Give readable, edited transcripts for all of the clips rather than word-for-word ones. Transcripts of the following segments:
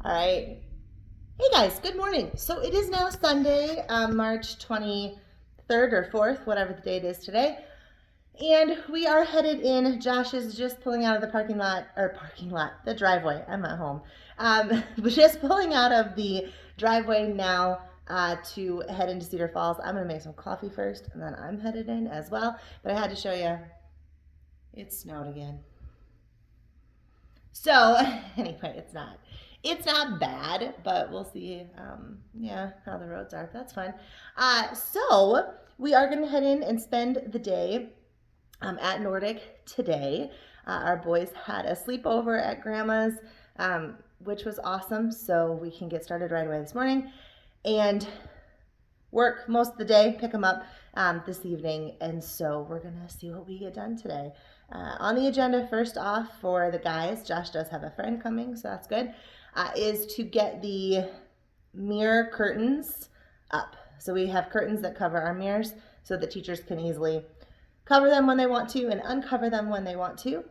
All right. Hey guys, good morning. So it is now Sunday, March 23rd or 4th, whatever the date is today. And we are headed in. Josh is just pulling out of the the driveway. I'm at home. But just pulling out of the driveway now to head into Cedar Falls. I'm going to make some coffee first, and then I'm headed in as well. But I had to show you, it snowed again. So anyway, it's not bad, but we'll see. Yeah, how the roads are. That's fun. So we are going to head in and spend the day at Nordic today. Our boys had a sleepover at Grandma's, which was awesome. So we can get started right away this morning and work most of the day, pick them up this evening. And so we're going to see what we get done today. On the agenda, first off, for the guys, Josh does have a friend coming, so that's good, is to get the mirror curtains up. So we have curtains that cover our mirrors so that teachers can easily cover them when they want to and uncover them when they want to,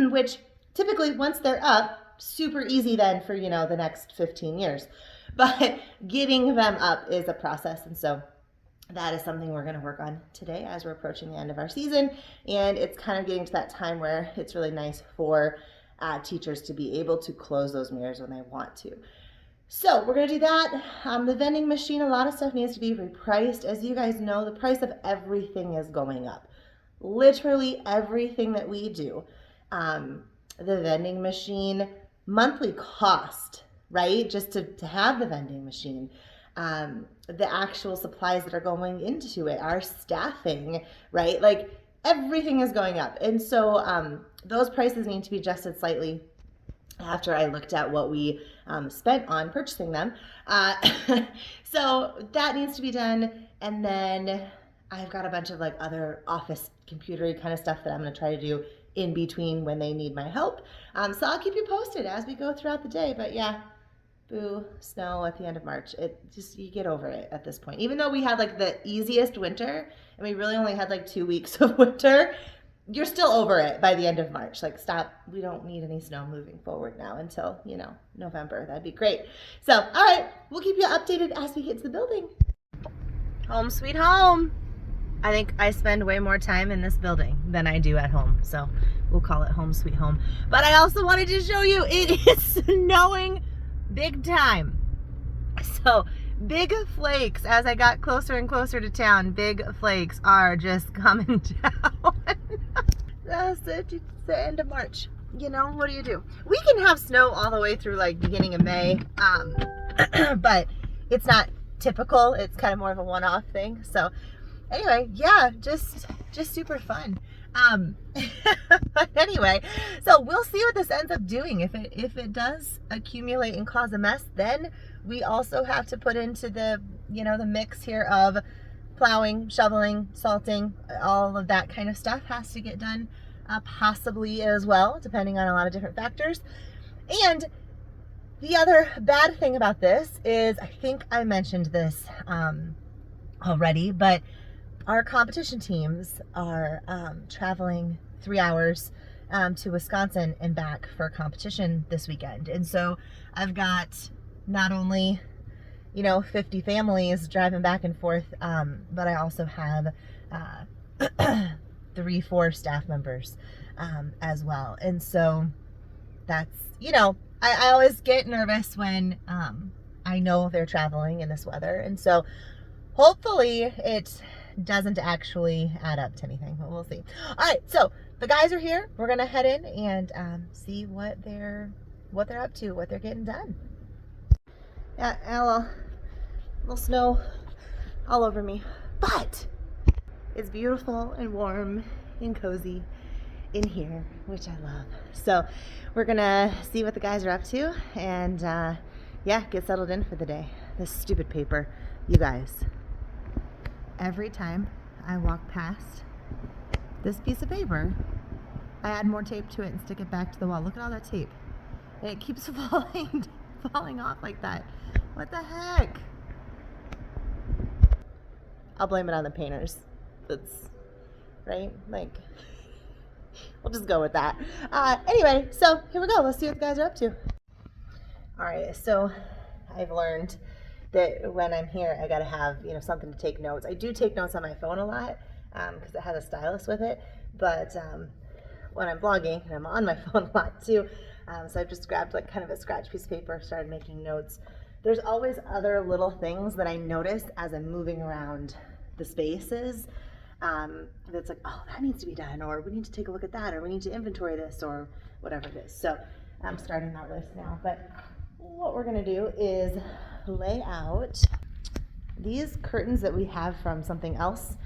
which typically once they're up, super easy then for, the next 15 years. But getting them up is a process, and so that is something we're going to work on today as we're approaching the end of our season. And it's kind of getting to that time where it's really nice for teachers to be able to close those mirrors when they want to. So we're going to do that. The vending machine, a lot of stuff needs to be repriced. As you guys know, the price of everything is going up. Literally everything that we do. The vending machine, monthly cost, right? Just to have the vending machine. The actual supplies that are going into it, our staffing, right? Like everything is going up. And so those prices need to be adjusted slightly after I looked at what we spent on purchasing them. So that needs to be done. And then I've got a bunch of like other office computery kind of stuff that I'm going to try to do in between when they need my help. So I'll keep you posted as we go throughout the day. But yeah, boo, snow at the end of March. You get over it at this point. Even though we had like the easiest winter and we really only had like 2 weeks of winter, you're still over it by the end of March. Like, stop. We don't need any snow moving forward now until, November. That'd be great. So, all right, we'll keep you updated as we get to the building. Home sweet home. I think I spend way more time in this building than I do at home. So we'll call it home sweet home. But I also wanted to show you it is snowing big time. So big flakes as I got closer and closer to town. Big flakes are just coming down. That's it. It's the end of March. What do you do? We can have snow all the way through like beginning of May, but it's not typical. It's kind of more of a one-off thing. So anyway, yeah, just super fun. But anyway, so we'll see what this ends up doing. If it does accumulate and cause a mess, then we also have to put into the the mix here of plowing, shoveling, salting, all of that kind of stuff has to get done, possibly as well, depending on a lot of different factors. And the other bad thing about this is, I think I mentioned this already, but our competition teams are traveling 3 hours to Wisconsin and back for competition this weekend. And so I've got not only, 50 families driving back and forth, but I also have 3-4 staff members as well. And so that's, I always get nervous when I know they're traveling in this weather. And so hopefully it doesn't actually add up to anything, but we'll see. All right, so the guys are here. We're gonna head in and see what they're up to, what they're getting done. Yeah, a little snow all over me, but it's beautiful and warm and cozy in here, which I love. So we're gonna see what the guys are up to and yeah, get settled in for the day. This stupid paper, you guys. Every time I walk past this piece of paper, I add more tape to it and stick it back to the wall. Look at all that tape. And it keeps falling off like that. What the heck? I'll blame it on the painters. That's right. Like, we'll just go with that. Anyway, so here we go. Let's see what the guys are up to. All right, so I've learned that when I'm here, I gotta have, something to take notes. I do take notes on my phone a lot because it has a stylus with it, but when I'm vlogging, and I'm on my phone a lot too, so I've just grabbed like kind of a scratch piece of paper, started making notes. There's always other little things that I notice as I'm moving around the spaces that's like, oh, that needs to be done, or we need to take a look at that, or we need to inventory this, or whatever it is. So I'm starting that list now, but what we're gonna do is lay out these curtains that we have from something else.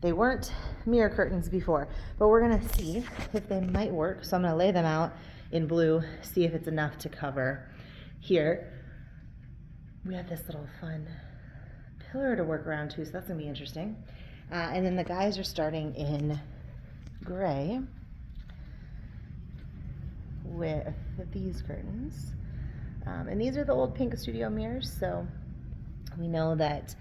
They weren't mirror curtains before, but we're gonna see if they might work. So I'm gonna lay them out in blue, see if it's enough to cover here. We have this little fun pillar to work around too, so that's gonna be interesting. And then the guys are starting in gray with these curtains. And these are the old Pink Studio mirrors, so we know that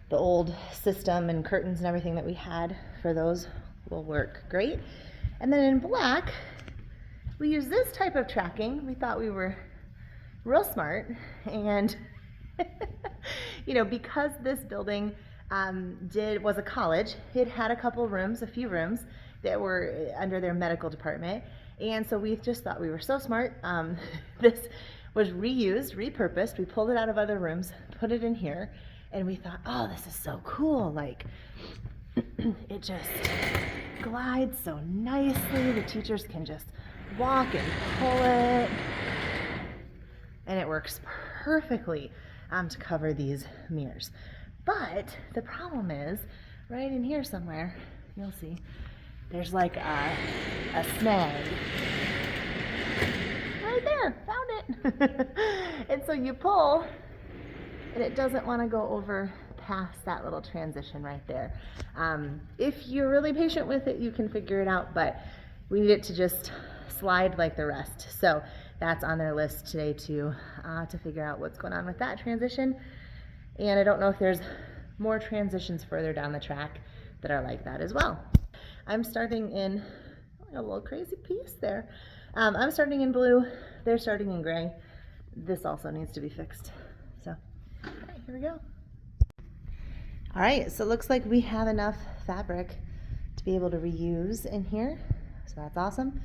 the old system and curtains and everything that we had for those will work great. And then in black, we use this type of tracking. We thought we were real smart, and because this building was a college, it had a few rooms that were under their medical department, and so we just thought we were so smart. This was reused, repurposed. We pulled it out of other rooms, put it in here, and we thought, oh, this is so cool. Like, it just glides so nicely. The teachers can just walk and pull it, and it works perfectly to cover these mirrors. But the problem is, right in here somewhere, you'll see, there's like a snag. Right there, found it. And so you pull, and it doesn't want to go over past that little transition right there. If you're really patient with it, you can figure it out, but we need it to just slide like the rest. So that's on their list today to figure out what's going on with that transition. And I don't know if there's more transitions further down the track that are like that as well. I'm starting in a little crazy piece there. I'm starting in blue, they're starting in gray. This also needs to be fixed. So, all right, here we go. All right, so it looks like we have enough fabric to be able to reuse in here. So that's awesome.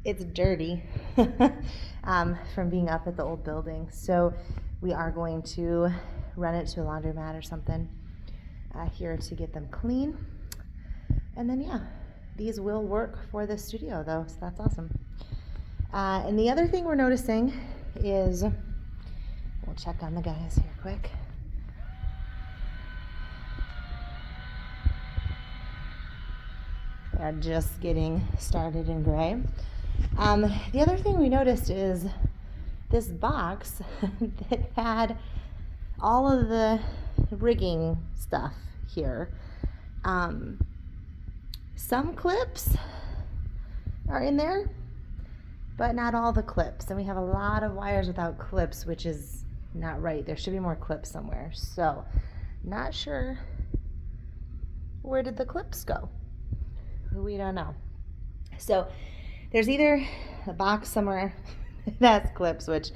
It's dirty from being up at the old building. So we are going to run it to a laundromat or something here to get them clean. And then, yeah, these will work for the studio though, so that's awesome. And the other thing we're noticing is, we'll check on the guys here quick. They're just getting started in gray. The other thing we noticed is this box that had all of the rigging stuff here. Some clips are in there, but not all the clips. And we have a lot of wires without clips, which is not right. There should be more clips somewhere. So, not sure where did the clips go. We don't know. So, there's either a box somewhere that has clips, which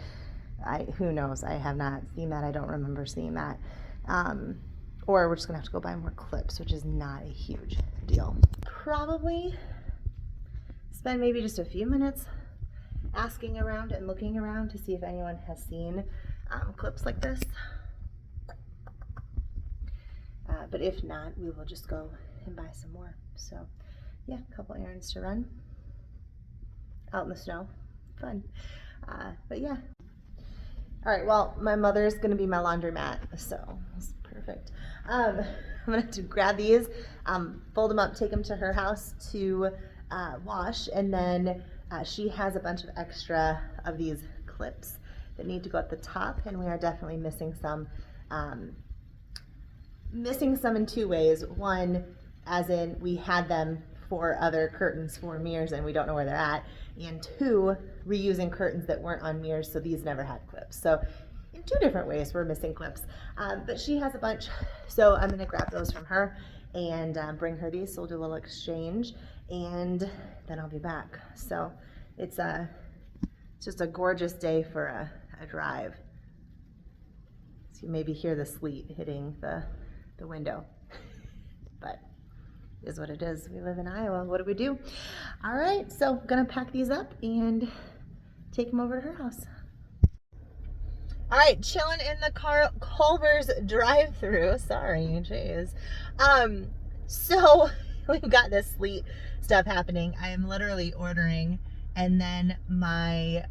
who knows? I have not seen that. I don't remember seeing that. Or we're just gonna have to go buy more clips, which is not a huge deal. Probably spend maybe just a few minutes asking around and looking around to see if anyone has seen clips like this. But if not, we will just go and buy some more. So yeah, a couple errands to run out in the snow. Fun. But yeah. All right, well, my mother's gonna be my laundromat, so it's perfect. I'm gonna have to grab these, fold them up, take them to her house to wash, and then she has a bunch of extra of these clips that need to go at the top, and we are definitely missing some in two ways. One, as in we had them for other curtains for mirrors and we don't know where they're at, and two, reusing curtains that weren't on mirrors, so these never had clips. So in two different ways we're missing clips, but she has a bunch, so I'm gonna grab those from her and bring her these, so we'll do a little exchange, and then I'll be back. So it's just a gorgeous day for a drive. So you maybe hear the sleet hitting the window. But it is what it is. We live in Iowa. What do we do? All right, so I'm gonna pack these up and take them over to her house. All right, chilling in the Culver's drive-through. Sorry, jeez. So we've got this sleet stuff happening. I am literally ordering, and then my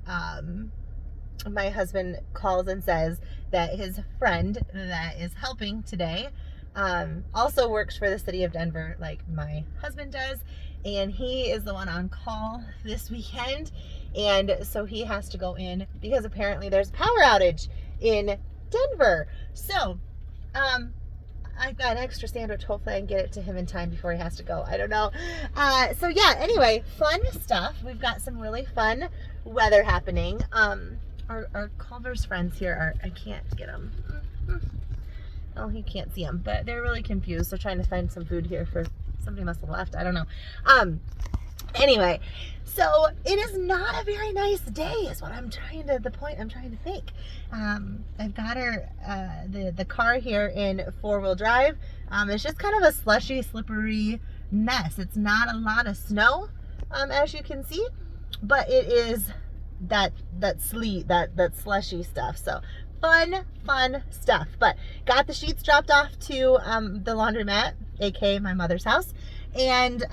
my husband calls and says that his friend that is helping today also works for the city of Denver, like my husband does, and he is the one on call this weekend, and so he has to go in because apparently there's a power outage in Denver. So I've got an extra sandwich. Hopefully I can get it to him in time before he has to go. I don't know. So yeah, anyway, fun stuff. We've got some really fun weather happening. Our Culver's friends here are, I can't get them. Oh, you can't see them, but they're really confused. They're trying to find some food here for, somebody must have left. I don't know. Anyway, so it is not a very nice day is what the point I'm trying to make. I've got her, the car here in 4-wheel drive. It's just kind of a slushy, slippery mess. It's not a lot of snow, as you can see, but it is that sleet, that slushy stuff. So fun stuff. But got the sheets dropped off to the laundromat, aka my mother's house, and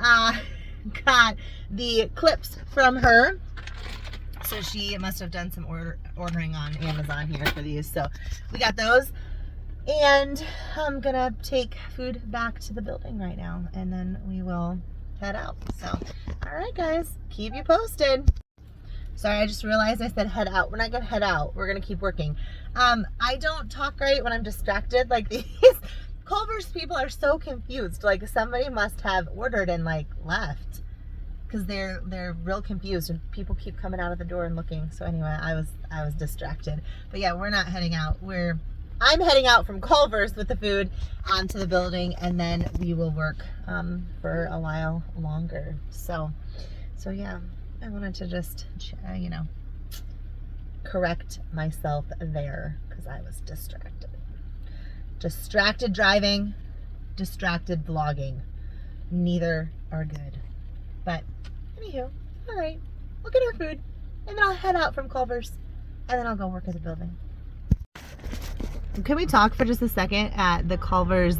got the clips from her. So she must have done some ordering on Amazon here for these. So we got those, and I'm gonna take food back to the building right now, and then we will head out. So all right guys, keep you posted. Sorry, I just realized I said head out. We're not gonna head out. We're gonna keep working. I don't talk great when I'm distracted. Like these Culver's people are so confused. Like somebody must have ordered and like left, because they're real confused and people keep coming out of the door and looking. So anyway, I was distracted. But yeah, we're not heading out. I'm heading out from Culver's with the food onto the building, and then we will work for a while longer. So yeah. I wanted to just, correct myself there because I was distracted. Distracted driving, distracted vlogging. Neither are good. But, anywho, all right. We'll get our food, and then I'll head out from Culver's, and then I'll go work at the building. Can we talk for just a second at the Culver's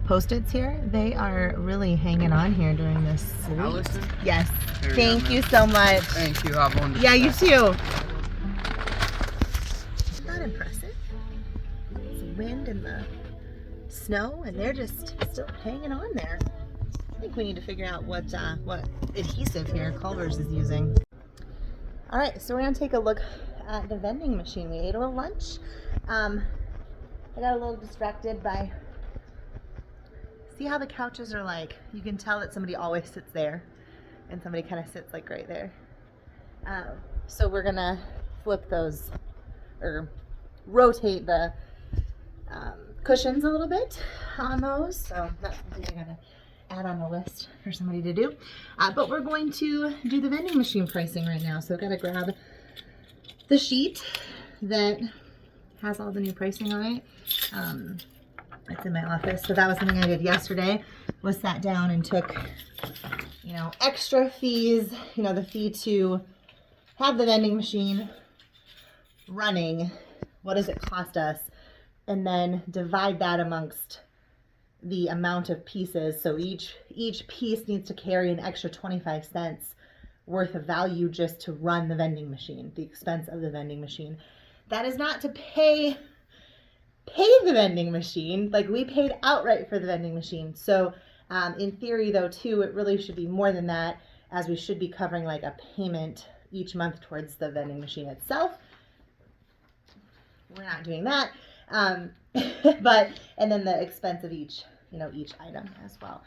Post-its here? They are really hanging on here during this sleet. Allison? Yes. Thank you so much. Thank you. Have one. Yeah, you too. Not impressive. It's the wind and the snow, and they're just still hanging on there. I think we need to figure out what adhesive here Culver's is using. All right, so we're gonna take a look at the vending machine. We ate a little lunch. I got a little distracted by. See how the couches are like, you can tell that somebody always sits there, and somebody kind of sits like right there. So we're gonna flip those, or rotate the cushions a little bit on those. So that's something I gotta add on the list for somebody to do. But we're going to do the vending machine pricing right now. So I've gotta grab the sheet that has all the new pricing on it. It's in my office. So that was something I did yesterday, was sat down and took, extra fees, the fee to have the vending machine running. What does it cost us? And then divide that amongst the amount of pieces. So each piece needs to carry an extra 25 cents worth of value just to run the vending machine, the expense of the vending machine. That is not to pay the vending machine. Like, we paid outright for the vending machine. So in theory though too, it really should be more than that, as we should be covering like a payment each month towards the vending machine itself. We're not doing that. But, and then the expense of each item as well.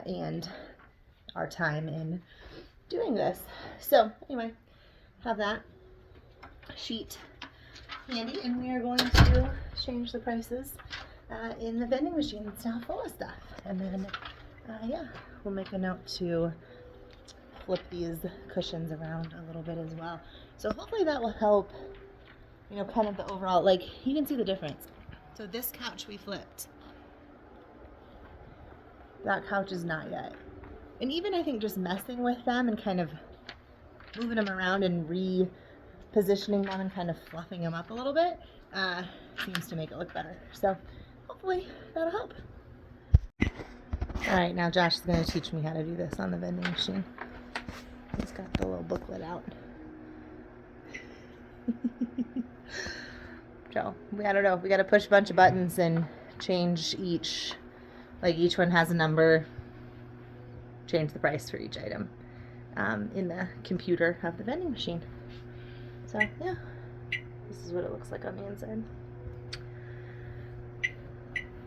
And our time in doing this. So anyway, have that sheet handy, and we are going to change the prices in the vending machine. It's now full of stuff. And then, yeah, we'll make a note to flip these cushions around a little bit as well. So hopefully that will help you know, kind of the overall, like, you can see the difference. So this couch we flipped. That couch is not yet. And even I think just messing with them and kind of moving them around and repositioning them and kind of fluffing them up a little bit seems to make it look better. So hopefully that'll help. All right, now Josh is going to teach me how to do this on the vending machine. He's got the little booklet out. So, I don't know, we got to push a bunch of buttons and change each, like each one has a number, change the price for each item in the computer of the vending machine. So, yeah, this is what it looks like on the inside.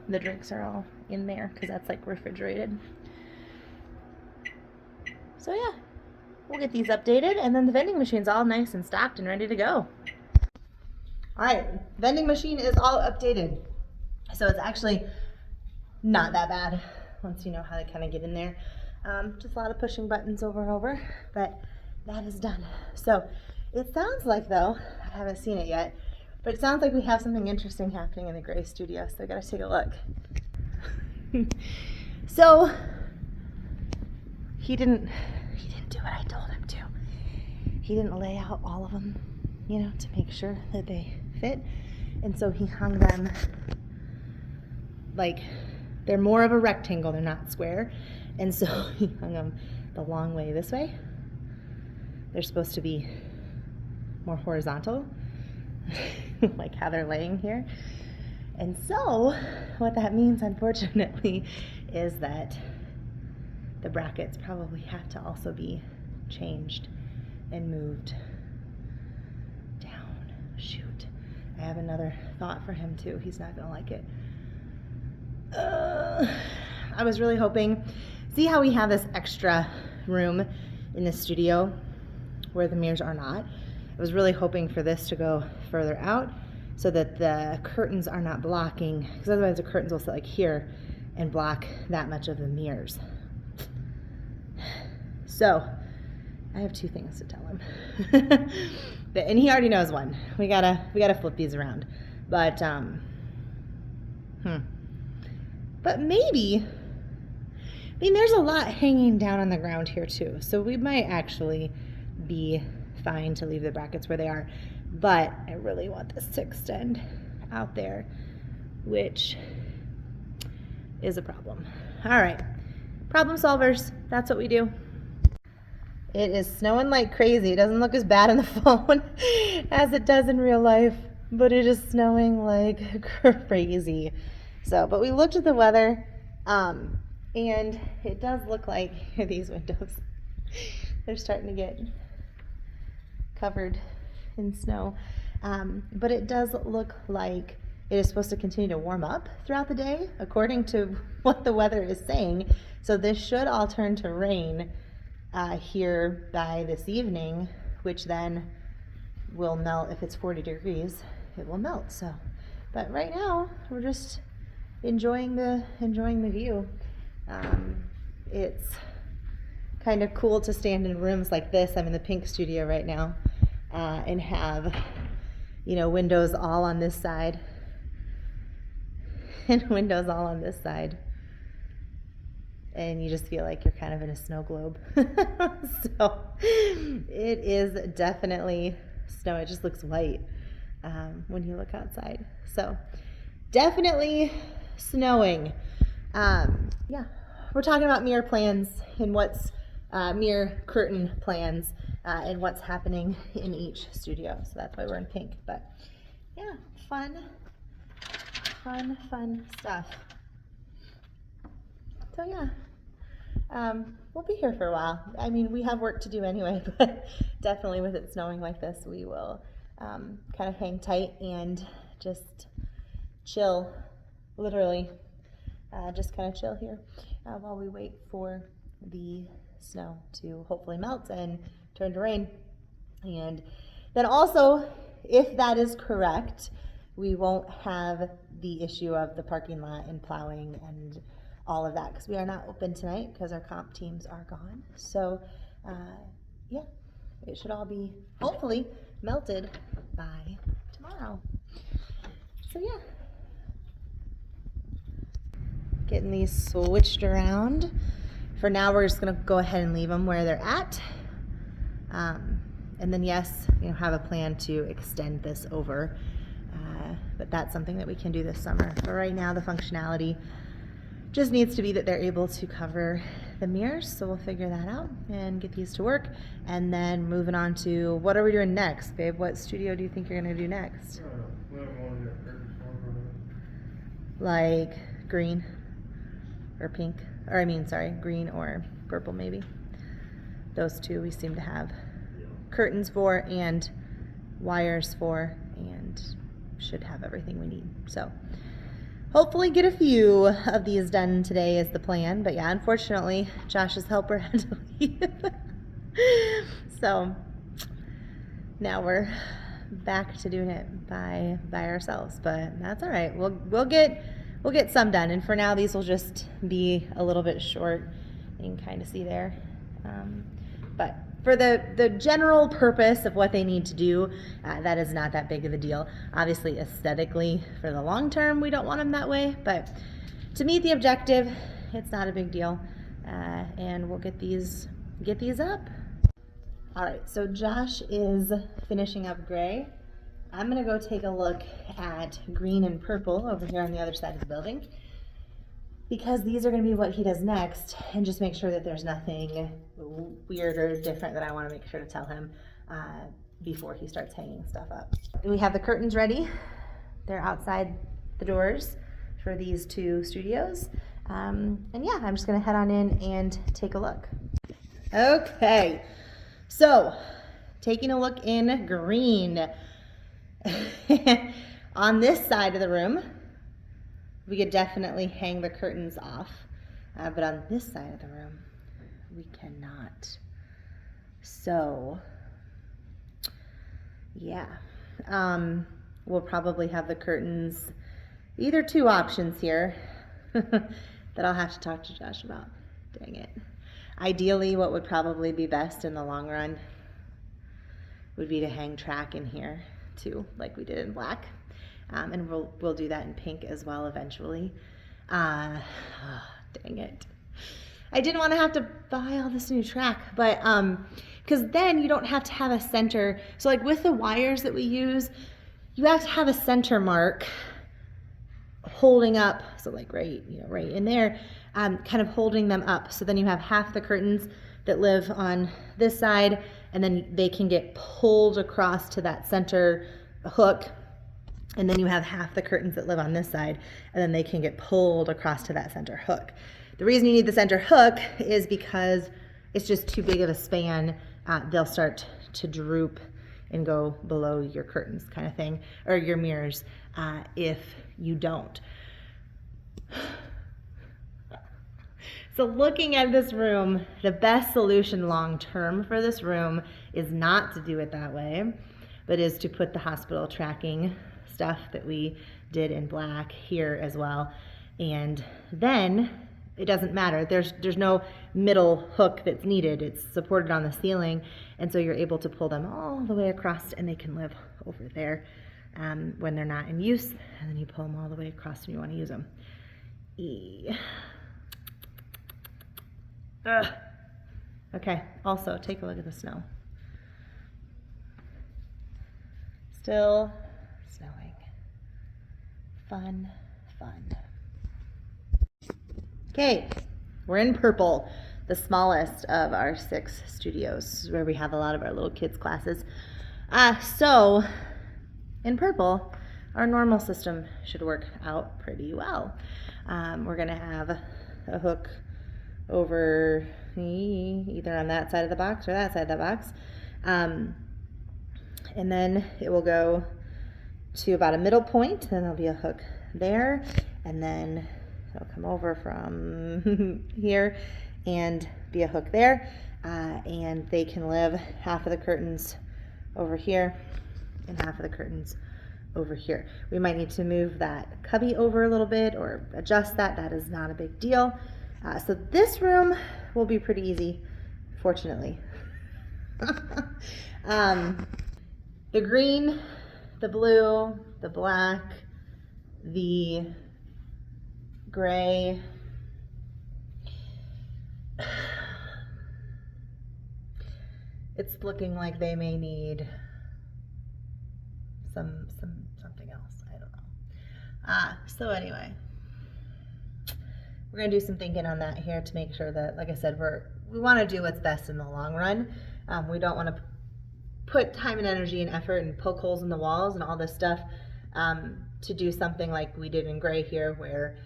The drinks are all in there because that's like refrigerated. So yeah, we'll get these updated and then the vending machine's all nice and stocked and ready to go. All right, vending machine is all updated. So it's actually not that bad once you know how to kind of get in there. Just a lot of pushing buttons over and over, but that is done. So it sounds like, though, I haven't seen it yet, but it sounds like we have something interesting happening in the Gray studio, so I gotta take a look. So he didn't do what I told him to. He didn't lay out all of them, you know, to make sure that they fit. And so he hung them like they're more of a rectangle, they're not square. And so he hung them the long way this way. They're supposed to be more horizontal, like how they're laying here. And so what that means, unfortunately, is that the brackets probably have to also be changed and moved down. Shoot. I have another thought for him too. He's not gonna like it. I was really hoping, see how we have this extra room in the studio where the mirrors are not? I was really hoping for this to go further out so that the curtains are not blocking, because otherwise the curtains will sit like here and block that much of the mirrors. So I have two things to tell him. And he already knows one. We gotta flip these around. But but maybe, I mean, there's a lot hanging down on the ground here too. So we might actually be fine to leave the brackets where they are. But I really want this to extend out there, which is a problem. All right, problem solvers, that's what we do. It is snowing like crazy. It doesn't look as bad on the phone as it does in real life, but it is snowing like crazy. So, but we looked at the weather, and it does look like these windows, they're starting to get covered in snow. But it does look like it is supposed to continue to warm up throughout the day, according to what the weather is saying. So this should all turn to rain here by this evening, which then will melt. If it's 40 degrees, it will melt. So, but right now we're just enjoying the view. It's kind of cool to stand in rooms like this. I'm in the Pink studio right now, and have, you know, windows all on this side and windows all on this side. And you just feel like you're kind of in a snow globe. So it is definitely snow. It just looks white when you look outside. So definitely snowing. Yeah, we're talking about mirror plans and what's mirror curtain plans and what's happening in each studio. So that's why we're in pink. But yeah, fun stuff. So yeah, we'll be here for a while. I mean, we have work to do anyway, but definitely with it snowing like this, we will kind of hang tight and just chill, literally, just kind of chill here while we wait for the snow to hopefully melt and turn to rain. And then also, if that is correct, we won't have the issue of the parking lot and plowing and all of that, because we are not open tonight because our comp teams are gone. So yeah, it should all be hopefully melted by tomorrow. tomorrow. So yeah, getting these switched around. For now, we're just gonna go ahead and leave them where they're at. And then yes, have a plan to extend this over, but that's something that we can do this summer. But right now, the functionality just needs to be that they're able to cover the mirrors, so we'll figure that out and get these to work. And then moving on to, what are we doing next, babe? What studio do you think you're gonna do next? Like green or pink, or green or purple maybe. Those two we seem to have curtains for and wires for, and should have everything we need. So hopefully get a few of these done today is the plan. But yeah, unfortunately, Josh's helper had to leave. So now we're back to doing it by ourselves, but that's all right. We'll get some done. And for now, these will just be a little bit short. You can kind of see there. But for the general purpose of what they need to do, that is not that big of a deal. Obviously, aesthetically, for the long term, we don't want them that way. But to meet the objective, it's not a big deal. And we'll get these up. All right, so Josh is finishing up gray. I'm gonna go take a look at green and purple over here on the other side of the building, because these are gonna be what he does next, and just make sure that there's nothing weird or different that I wanna make sure to tell him before he starts hanging stuff up. We have the curtains ready. They're outside the doors for these two studios. And yeah, I'm just gonna head on in and take a look. Okay, so taking a look in green. On this side of the room, we could definitely hang the curtains off, but on this side of the room, we cannot. So, yeah, we'll probably have the curtains, either two options here that I'll have to talk to Josh about. Dang it. Ideally, what would probably be best in the long run would be to hang track in here too, like we did in black. And we'll do that in pink as well eventually. Dang it. I didn't want to have to buy all this new track, but because then you don't have to have a center. So like with the wires that we use, you have to have a center mark holding up. So like right in there, kind of holding them up. So then you have half the curtains that live on this side, and then they can get pulled across to that center hook. And then you have half the curtains that live on this side, and then they can get pulled across to that center hook. The reason you need the center hook is because it's just too big of a span. They'll start to droop and go below your curtains kind of thing, or your mirrors, if you don't. So looking at this room, the best solution long term for this room is not to do it that way, but is to put the hospital tracking stuff that we did in black here as well. And then it doesn't matter. There's no middle hook that's needed. It's supported on the ceiling, and so you're able to pull them all the way across, and they can live over there when they're not in use, and then you pull them all the way across when you want to use them. Okay, also take a look at the snow. Still snowing. Fun. Okay, we're in purple, the smallest of our 6 studios. This is where we have a lot of our little kids' classes. So in purple, our normal system should work out pretty well. We're gonna have a hook over either on that side of the box or that side of the box. And then it will go to about a middle point, then there'll be a hook there, and then it'll come over from here and be a hook there, and they can live half of the curtains over here and half of the curtains over here. We might need to move that cubby over a little bit or adjust that. That is not a big deal. So this room will be pretty easy, fortunately. The green the blue, the black, the gray. It's looking like they may need something else. I don't know. So anyway, we're gonna do some thinking on that here to make sure that, like I said, we want to do what's best in the long run. We don't want to put time and energy and effort and poke holes in the walls and all this stuff to do something like we did in gray here, where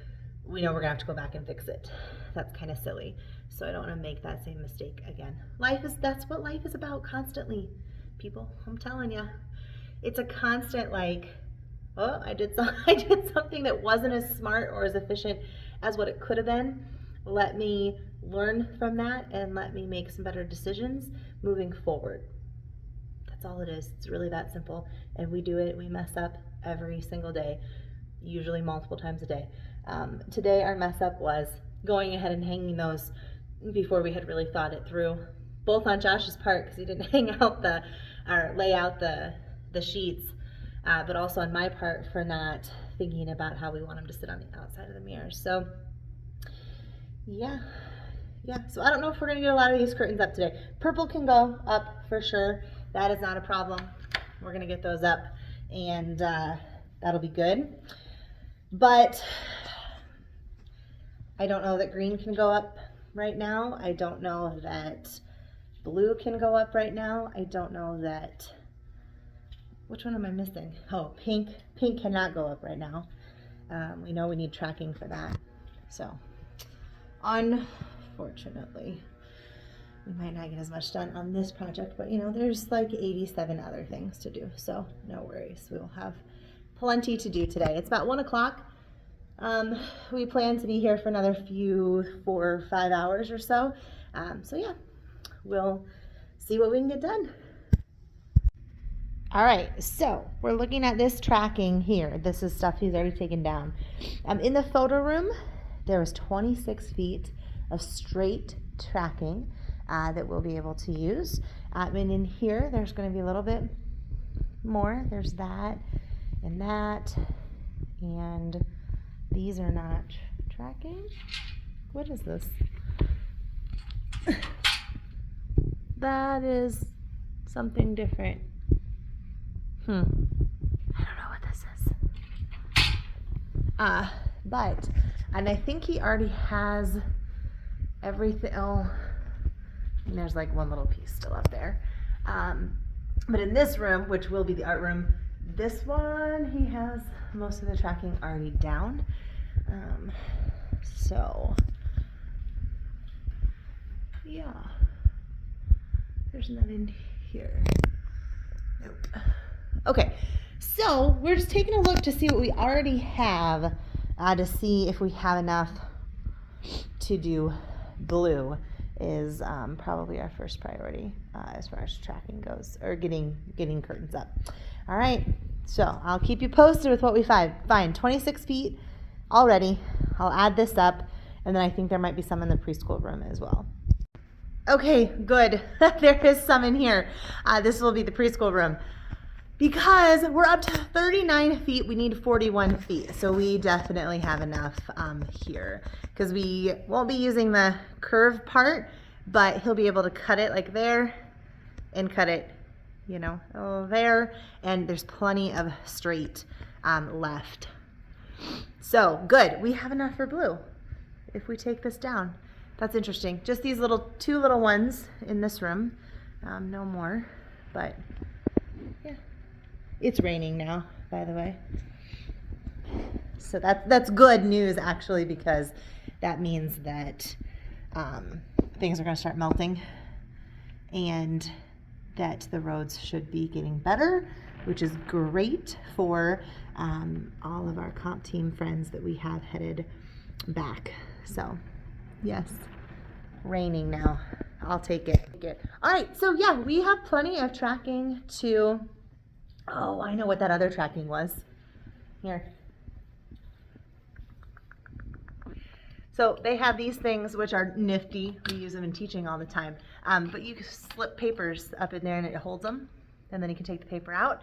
we know we're gonna have to go back and fix it. That's kind of silly. So I don't want to make that same mistake again. That's what life is about constantly, people. I'm telling you. It's a constant, like, oh, I did something that wasn't as smart or as efficient as what it could have been. Let me learn from that and let me make some better decisions moving forward. That's all it is. It's really that simple. And we do it, we mess up every single day, usually multiple times a day. Today our mess up was going ahead and hanging those before we had really thought it through, both on Josh's part because he didn't lay out the sheets, but also on my part for not thinking about how we want them to sit on the outside of the mirror. So yeah, so I don't know if we're gonna get a lot of these curtains up today. Purple can go up for sure. That is not a problem. We're gonna get those up, and that'll be good. But I don't know that green can go up right now. I don't know that blue can go up right now. I don't know that, which one am I missing? Oh, pink. Pink cannot go up right now. We know we need tracking for that. So, unfortunately, we might not get as much done on this project, but there's like 87 other things to do. So no worries. We will have plenty to do today. It's about 1 o'clock. We plan to be here for another 4 or 5 hours or so. So yeah, we'll see what we can get done. All right, so we're looking at this tracking here. This is stuff he's already taken down. In the photo room, there was 26 feet of straight tracking that we'll be able to use. And in here, there's going to be a little bit more. There's that, and these are not tracking. What is this? That is something different. I don't know what this is. And I think he already has everything. Oh, and there's like one little piece still up there. But in this room, which will be the art room, this one, he has most of the tracking already down. So, yeah. There's none in here. Nope. Okay, so we're just taking a look to see what we already have, to see if we have enough to do blue is probably our first priority as far as tracking goes, or getting curtains up. All right, so I'll keep you posted with what we find. 26 feet already. I'll add this up, and then I think there might be some in the preschool room as well. Okay, good. There is some in here. This will be the preschool room. Because we're up to 39 feet, we need 41 feet. So we definitely have enough here. Because we won't be using the curve part, but he'll be able to cut it like there and cut it, there. And there's plenty of straight left. So good, we have enough for blue if we take this down. That's interesting. Just these two little ones in this room. No more, but yeah. It's raining now, by the way. So that's good news, actually, because that means that things are going to start melting and that the roads should be getting better, which is great for all of our comp team friends that we have headed back. So, yes, raining now. I'll take it. All right, so yeah, we have plenty of tracking to... Oh, I know what that other tracking was. Here. So they have these things which are nifty. We use them in teaching all the time. But you slip papers up in there and it holds them. And then you can take the paper out.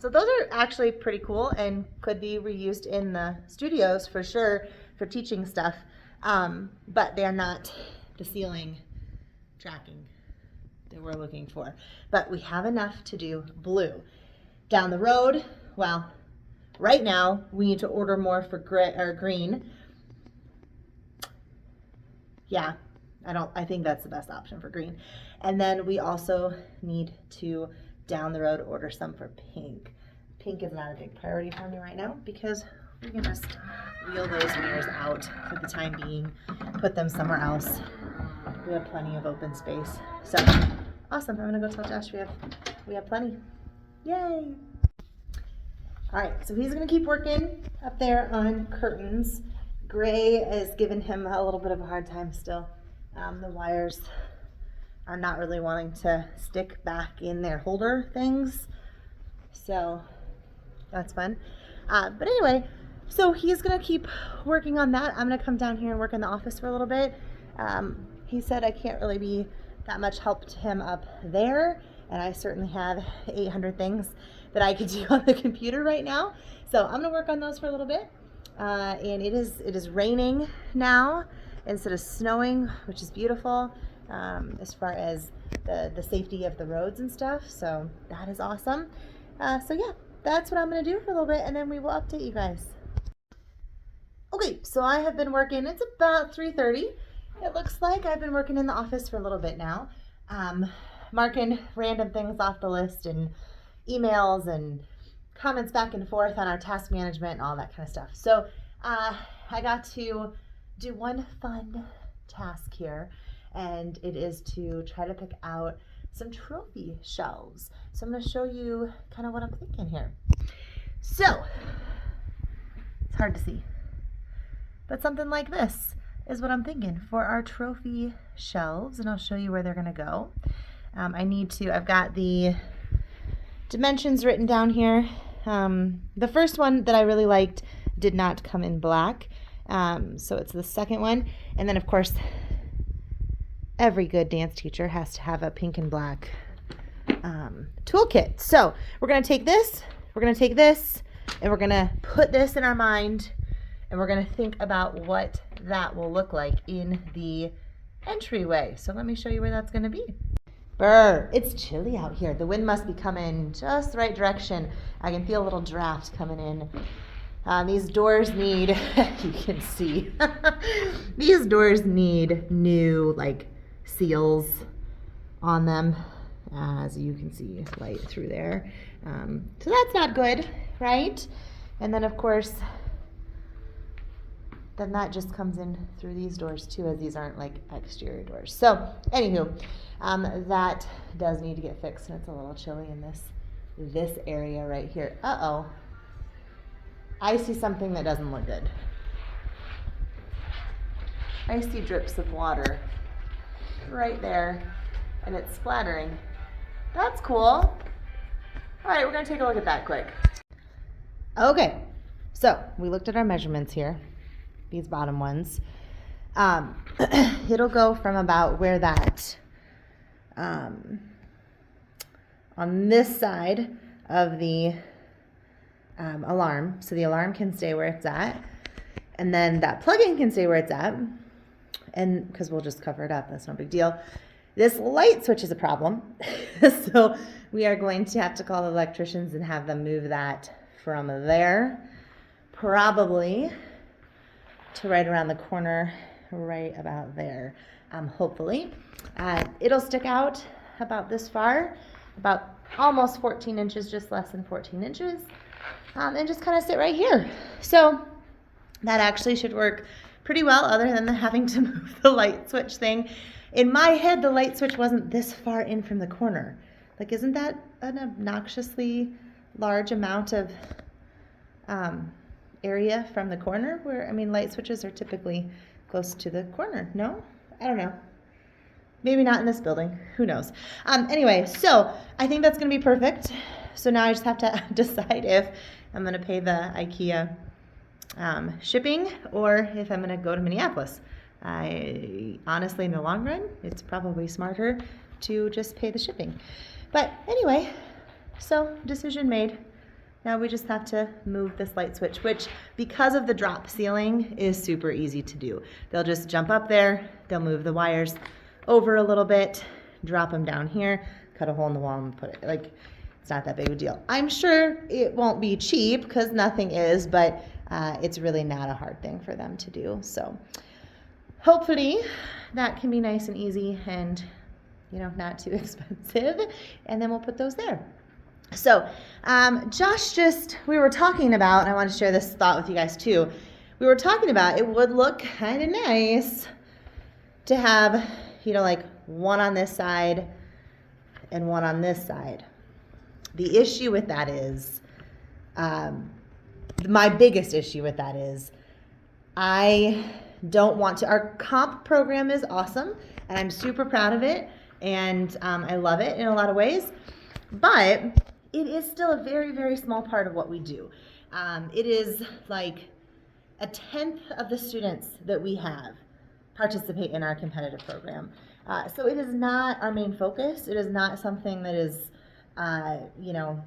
So those are actually pretty cool and could be reused in the studios for sure for teaching stuff, but they are not the ceiling tracking that we're looking for. But we have enough to do blue. Down the road, well, right now we need to order more for green. Yeah, I think that's the best option for green. And then we also need to down the road order some for pink. Pink is not a big priority for me right now because we can just wheel those mirrors out for the time being, put them somewhere else. We have plenty of open space. So awesome. I'm gonna go tell Josh we have plenty. Yay! All right, so he's gonna keep working up there on curtains. Gray is giving him a little bit of a hard time still. The wires are not really wanting to stick back in their holder things. So that's fun. But anyway, so he's gonna keep working on that. I'm gonna come down here and work in the office for a little bit. He said I can't really be that much help to him up there, and I certainly have 800 things that I could do on the computer right now. So I'm gonna work on those for a little bit. And it is raining now instead of snowing, which is beautiful, as far as the safety of the roads and stuff. So that is awesome. So yeah, that's what I'm gonna do for a little bit, and then we will update you guys. Okay, so I have been working, it's about 3:30. It looks like I've been working in the office for a little bit now, marking random things off the list and emails and comments back and forth on our task management and all that kind of stuff. So I got to do one fun task here, and it is to try to pick out some trophy shelves. So I'm going to show you kind of what I'm thinking here. So it's hard to see, but something like this is what I'm thinking for our trophy shelves, and I'll show you where they're going to go. I've got the dimensions written down here. The first one that I really liked did not come in black, so it's the second one. And then of course every good dance teacher has to have a pink and black toolkit. So we're going to take this, and we're going to put this in our mind, and we're going to think about what that will look like in the entryway. So let me show you where that's going to be. Brr, it's chilly out here. The wind must be coming just the right direction. I can feel a little draft coming in. These doors need, you can see, these doors need new like seals on them, as you can see light through there. So that's not good, right? And then of course, then that just comes in through these doors too, as these aren't like exterior doors. So anywho, that does need to get fixed, and it's a little chilly in this area right here. Uh-oh. I see something that doesn't look good. I see drips of water right there, and it's splattering. That's cool. All right, we're gonna take a look at that quick. Okay, so we looked at our measurements here, these bottom ones. It'll go from about where that, on this side of the alarm, so the alarm can stay where it's at, and then that plug-in can stay where it's at, and because we'll just cover it up, that's no big deal. This light switch is a problem, so we are going to have to call the electricians and have them move that from there, probably to right around the corner, right about there, hopefully. It'll stick out about this far, about almost 14 inches, just less than 14 inches. And just kind of sit right here. So that actually should work pretty well, other than having to move the light switch thing. In my head, the light switch wasn't this far in from the corner. Like, isn't that an obnoxiously large amount of area from the corner? Where, I mean, light switches are typically close to the corner. No? I don't know. Maybe not in this building. Who knows? Anyway, so I think that's going to be perfect. So now I just have to decide if I'm going to pay the IKEA shipping, or if I'm going to go to Minneapolis. I honestly, in the long run, it's probably smarter to just pay the shipping. But anyway, so decision made. now we just have to move this light switch, which because of the drop ceiling is super easy to do. They'll just jump up there, they'll move the wires over a little bit, drop them down here, cut a hole in the wall and put it, like, it's not that big of a deal. I'm sure it won't be cheap because nothing is, but it's really not a hard thing for them to do. So hopefully that can be nice and easy and, you know, not too expensive. And then we'll put those there. So Josh we were talking about, and I want to share this thought with you guys too. We were talking about it would look kind of nice to have, you know, like one on this side and one on this side. The issue with that is, my biggest issue with that is, I don't want to, our comp program is awesome, and I'm super proud of it, and I love it in a lot of ways, but it is still a very, very small part of what we do. It is like 1/10 of the students that we have participate in our competitive program. So it is not our main focus. It is not something that is, you know,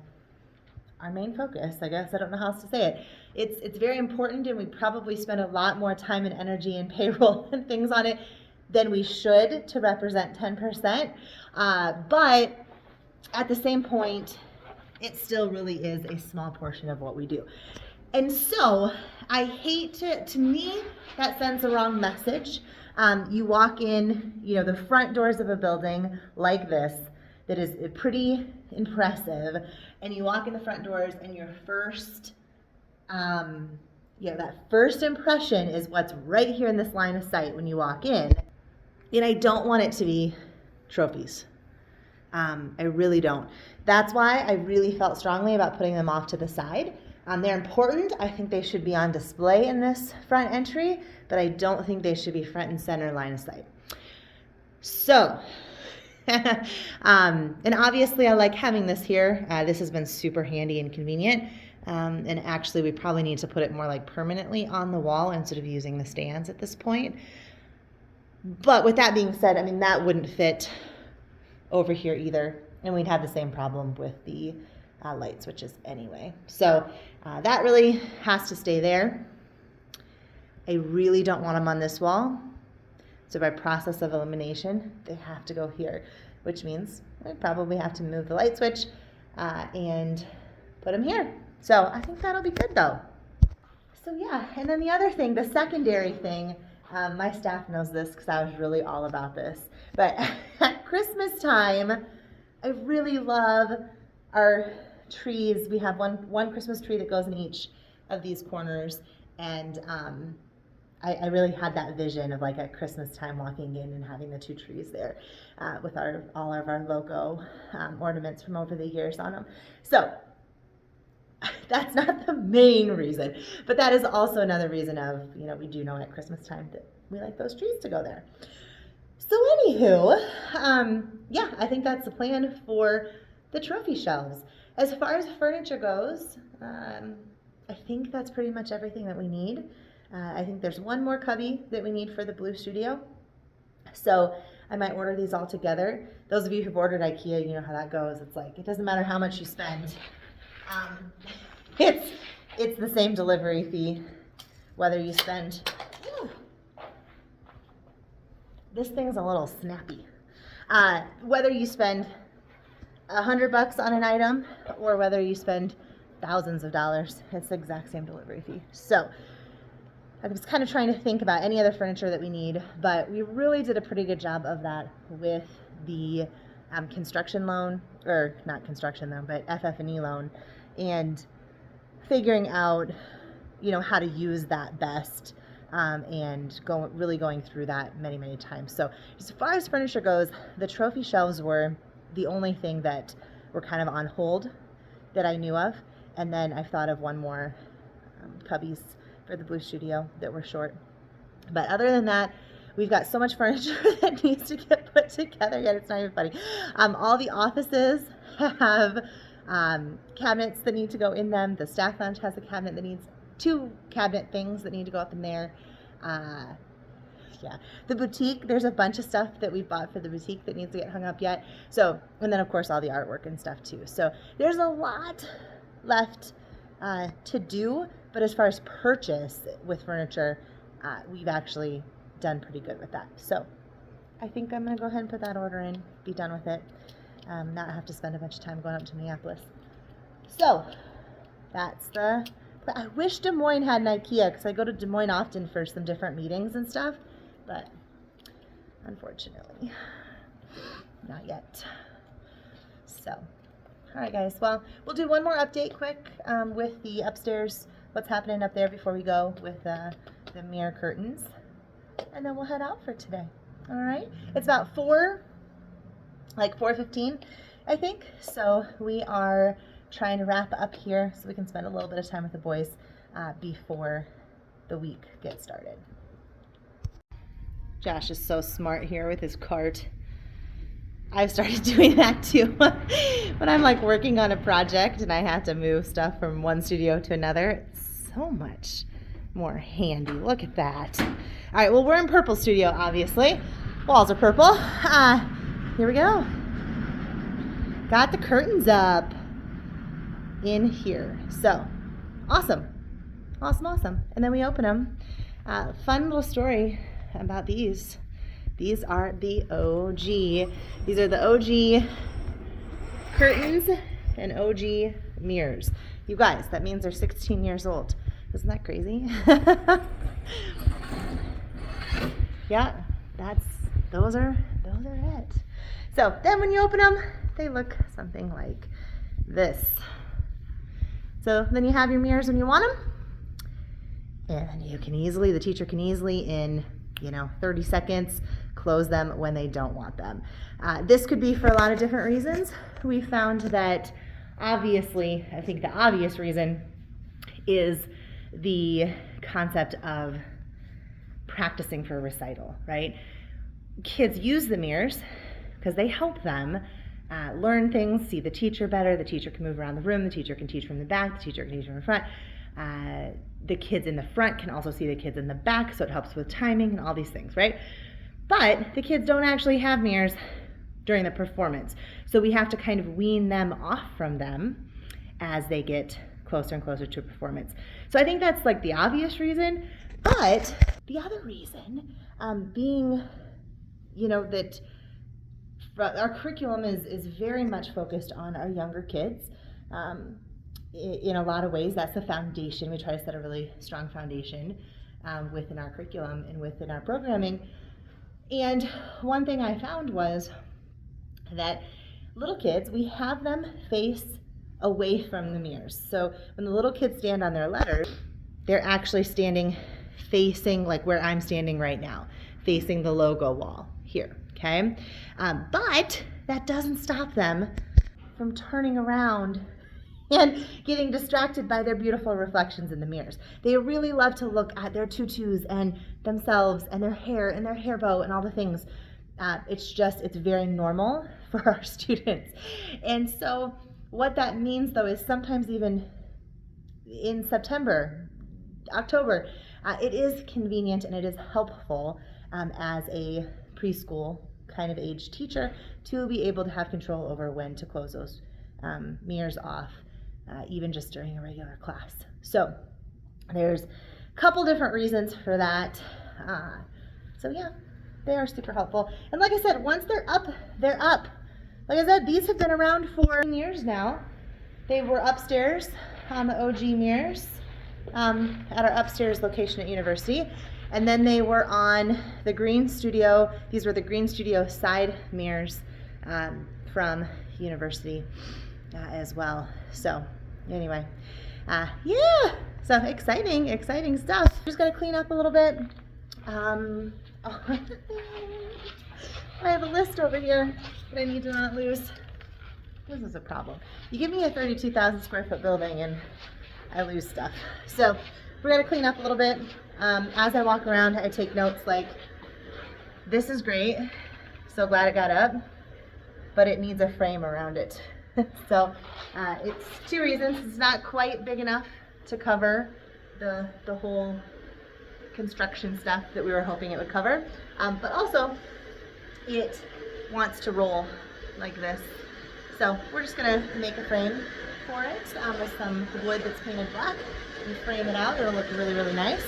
our main focus, I guess. I don't know how else to say it. It's very important, and we probably spend a lot more time and energy and payroll and things on it than we should to represent 10%. But at the same point, it still really is a small portion of what we do. And so I hate to me, that sends the wrong message. You walk in, you know, the front doors of a building like this, that is pretty impressive, and you walk in the front doors and your first, that first impression is what's right here in this line of sight when you walk in. And I don't want it to be trophies. I really don't. That's why I really felt strongly about putting them off to the side. They're important. I think they should be on display in this front entry, but I don't think they should be front and center line of sight. So, and obviously I like having this here. This has been super handy and convenient. And actually we probably need to put it more like permanently on the wall instead of using the stands at this point. But with that being said, I mean, that wouldn't fit over here either. And we'd have the same problem with the light switches anyway. So that really has to stay there. I really don't want them on this wall. So by process of elimination, they have to go here, which means I probably have to move the light switch and put them here. So I think that'll be good though. So yeah, and then the other thing, the secondary thing, my staff knows this because I was really all about this, but at Christmas time, I really love our trees. We have one Christmas tree that goes in each of these corners, and I really had that vision of like at Christmas time walking in and having the 2 trees there with all of our logo ornaments from over the years on them. So that's not the main reason, but that is also another reason of, you know, we do know at Christmas time that we like those trees to go there. So anywho, yeah, I think that's the plan for the trophy shelves. As far as furniture goes, I think that's pretty much everything that we need. I think there's one more cubby that we need for the Blue Studio. So I might order these all together. Those of you who've ordered IKEA, you know how that goes. It's like, it doesn't matter how much you spend. It's the same delivery fee, whether you spend, this thing's a little snappy. Whether you spend $100 on an item or whether you spend thousands of dollars, it's the exact same delivery fee. So I was kind of trying to think about any other furniture that we need, but we really did a pretty good job of that with the construction loan, or not construction loan, but FF&E loan, and figuring out, you know, how to use that best, and really going through that many, many times. So as far as furniture goes, the trophy shelves were the only thing that were kind of on hold that I knew of. And then I've thought of one more cubbies for the Blue Studio that were short. But other than that, we've got so much furniture that needs to get put together yet. It's not even funny. All the offices have cabinets that need to go in them. The staff lounge has a cabinet that needs 2 cabinet things that need to go up in there. Yeah, the boutique, there's a bunch of stuff that we bought for the boutique that needs to get hung up yet. So, and then of course all the artwork and stuff too. So there's a lot left to do, but as far as purchase with furniture, we've actually done pretty good with that. So I think I'm going to go ahead and put that order in, be done with it, not have to spend a bunch of time going up to Minneapolis. So that's the, I wish Des Moines had an IKEA, because I go to Des Moines often for some different meetings and stuff, but unfortunately, not yet. So, all right, guys. Well, we'll do one more update quick with the upstairs, what's happening up there before we go with the mirror curtains, and then we'll head out for today. All right. It's about 4:15, I think. So we are trying to wrap up here so we can spend a little bit of time with the boys before the week gets started. Josh is so smart here with his cart. I've started doing that too. When I'm like working on a project and I have to move stuff from one studio to another, it's so much more handy. Look at that. All right, well, we're in Purple Studio, obviously. Walls are purple. Here we go. Got the curtains up in here. So, awesome. Awesome. And then we open them. Fun little story about these. These are the OG. These are the OG curtains and OG mirrors. You guys, that means they're 16 years old. Isn't that crazy? Yeah, those are it. So then when you open them, they look something like this. So then you have your mirrors when you want them, and the teacher can easily in 30 seconds close them when they don't want them. This could be for a lot of different reasons. We found that obviously, I think the obvious reason is the concept of practicing for a recital, right? Kids use the mirrors because they help them learn things, see the teacher better. The teacher can move around the room. The teacher can teach from the back. The teacher can teach from the front. The kids in the front can also see the kids in the back, so it helps with timing and all these things, right? But the kids don't actually have mirrors during the performance, so we have to kind of wean them off from them as they get closer and closer to a performance. So I think that's like the obvious reason, but the other reason being, that our curriculum is very much focused on our younger kids. In a lot of ways, that's the foundation. We try to set a really strong foundation within our curriculum and within our programming. And one thing I found was that little kids, we have them face away from the mirrors. So when the little kids stand on their letters, they're actually standing facing like where I'm standing right now, facing the logo wall here, okay? But that doesn't stop them from turning around and getting distracted by their beautiful reflections in the mirrors. They really love to look at their tutus and themselves and their hair and their hair bow and all the things. It's very normal for our students. And so what that means, though, is sometimes even in September, October, it is convenient and it is helpful as a preschool kind of age teacher to be able to have control over when to close those mirrors off. Even just during a regular class. So there's a couple different reasons for that. So yeah, they are super helpful. And like I said, once they're up, they're up. Like I said, these have been around for years now. They were upstairs on the OG mirrors at our upstairs location at University. And then they were on the Green Studio. These were the Green Studio side mirrors from University as well. So anyway, yeah, so exciting stuff. Just gotta clean up a little bit. I have a list over here that I need to not lose. This is a problem. You give me a 32,000 square foot building and I lose stuff. So we're gonna clean up a little bit. As I walk around, I take notes like, this is great, so glad it got up, but it needs a frame around it. So it's two reasons. It's not quite big enough to cover the whole construction stuff that we were hoping it would cover, but also it wants to roll like this. So we're just gonna make a frame for it with some wood that's painted black and frame it out. It'll look really, really nice.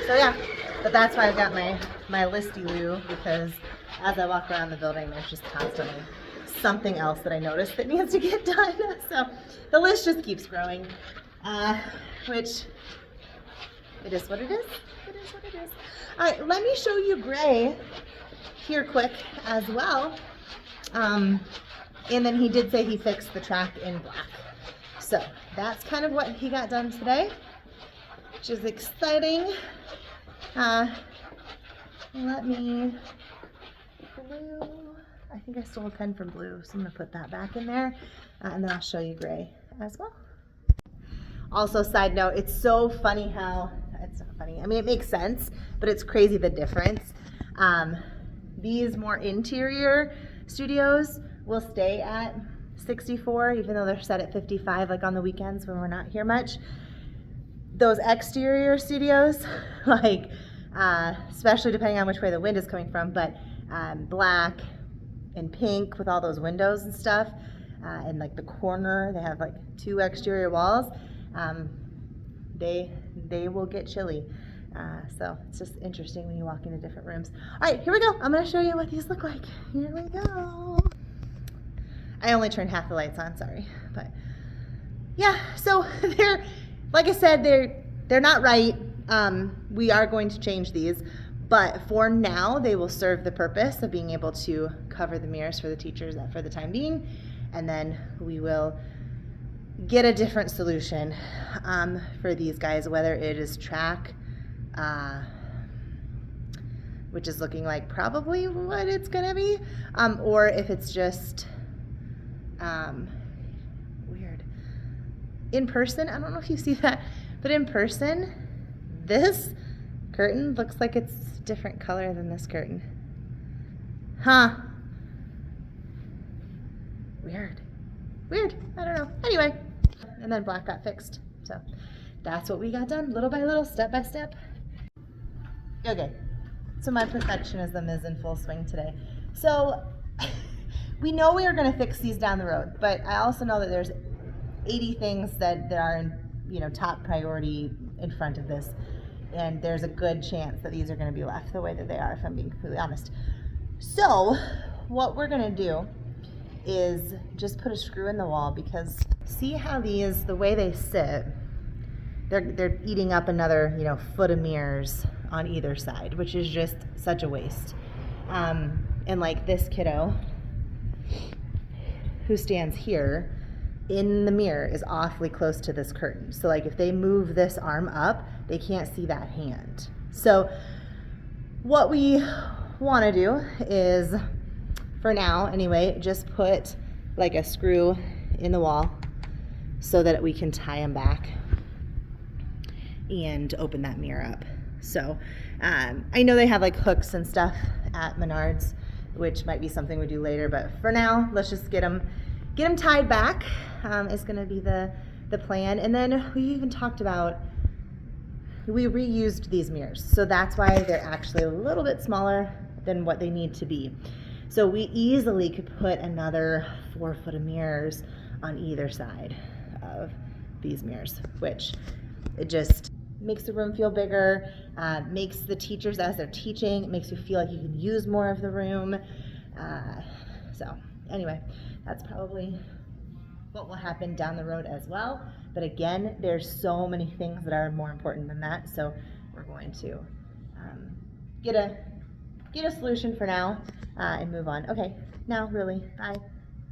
So yeah, but that's why I've got my listy-loo, because as I walk around the building, there's just constantly something else that I notice that needs to get done. So the list just keeps growing, which it is what it is. It is what it is. All right, let me show you Gray here quick as well. And then he did say he fixed the track in black. So that's kind of what he got done today, which is exciting. Let me, blue, I think I stole a pen from blue, so I'm gonna put that back in there, and then I'll show you Gray as well. Also, side note, it's so funny how, it's not funny, I mean it makes sense, but it's crazy the difference. These more interior studios will stay at 64, even though they're set at 55, like on the weekends when we're not here much. Those exterior studios, like, especially depending on which way the wind is coming from, but black and pink with all those windows and stuff, and like the corner, they have like 2 exterior walls, they will get chilly. So it's just interesting when you walk into different rooms. All right, here we go. I'm gonna show you what these look like. Here we go. I only turned half the lights on, sorry. But yeah, so they're, like I said, they're not right. We are going to change these, but for now, they will serve the purpose of being able to cover the mirrors for the teachers for the time being, and then we will get a different solution for these guys, whether it is track, which is looking like probably what it's gonna be, or if it's just weird. In person, I don't know if you see that, but in person, this curtain looks like it's a different color than this curtain. Huh. Weird. Weird. I don't know. Anyway, and then black got fixed. So that's what we got done, little by little, step by step. Okay, so my perfectionism is in full swing today. So we know we are going to fix these down the road, but I also know that there's 80 things that are in, top priority in front of this, and there's a good chance that these are going to be left the way that they are, if I'm being completely honest. So what we're going to do is just put a screw in the wall, because see how these, the way they sit, they're eating up another, foot of mirrors on either side, which is just such a waste. And like this kiddo who stands here in the mirror is awfully close to this curtain. So like if they move this arm up, they can't see that hand. So what we want to do is, for now anyway, just put like a screw in the wall so that we can tie them back and open that mirror up. So I know they have like hooks and stuff at Menards, which might be something we do later, but for now, let's just get them tied back, is gonna be the plan. And then we even talked about, we reused these mirrors. So that's why they're actually a little bit smaller than what they need to be. So we easily could put another 4 foot of mirrors on either side of these mirrors, which it just makes the room feel bigger, makes the teachers, as they're teaching, it makes you feel like you can use more of the room. So anyway, that's probably what will happen down the road as well. But again, there's so many things that are more important than that. So we're going to get a solution for now and move on. Okay, now really, bye.